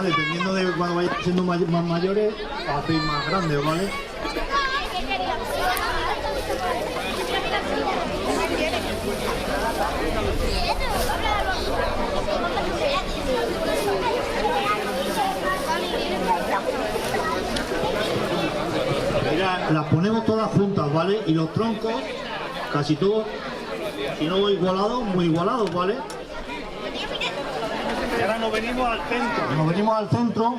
ya dependiendo de cuando vayáis siendo más mayores, hacéis más grandes, ¿vale? Mira, las ponemos todas juntas, ¿vale? Y los troncos, casi todos, si no igualados, muy igualados, ¿vale? Y ahora nos venimos al centro. Nos venimos al centro.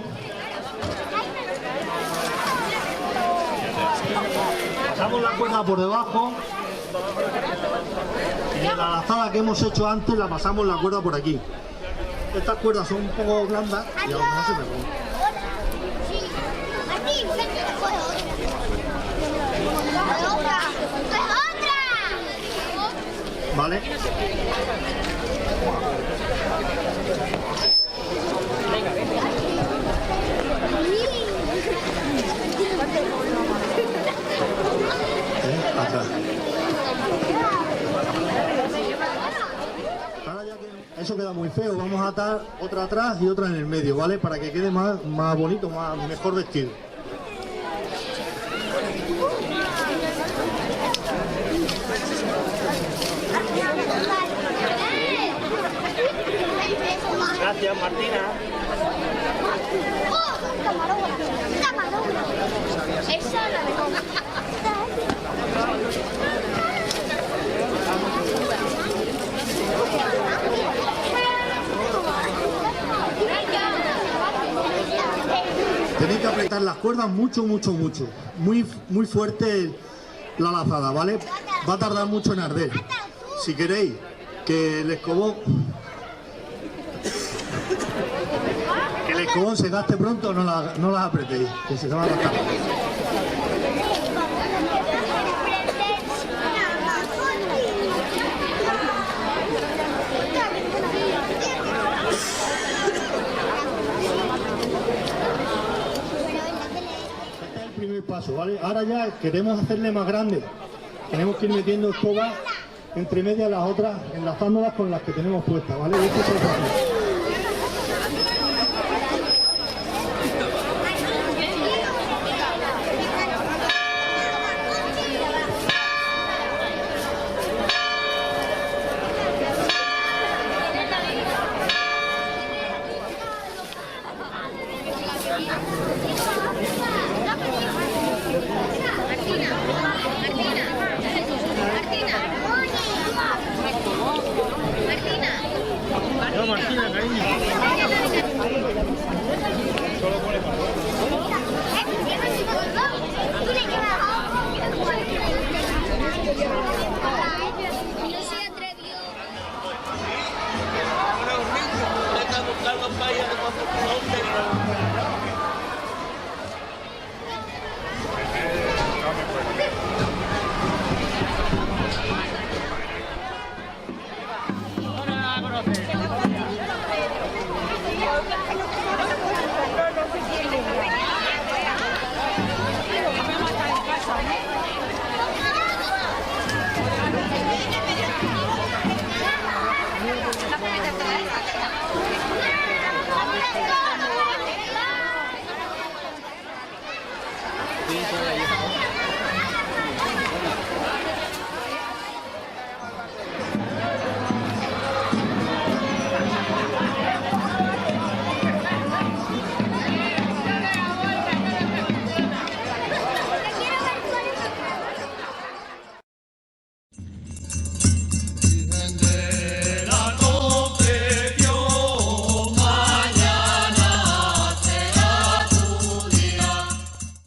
Pasamos la cuerda por debajo. Y en la lazada que hemos hecho antes la pasamos la cuerda por aquí. Estas cuerdas son un poco blandas y a lo mejor se me rompen. ¿Vale? Atrás. Ahora ya que eso queda muy feo, vamos a atar otra atrás y otra en el medio, ¿vale? Para que quede más bonito, mejor vestido. Gracias, Martina. Esa la de Tenéis que apretar las cuerdas mucho. Muy fuerte la lazada, ¿vale? Va a tardar mucho en arder. Si queréis que el escobón se gaste pronto, no las apretéis, que se va a gastar. Este es el primer paso, ¿vale? Ahora ya queremos hacerle más grande. Tenemos que ir metiendo escobas entre medias las otras, enlazándolas con las que tenemos puestas, ¿vale? Y esto es el proceso. Martina, cariño. Sí,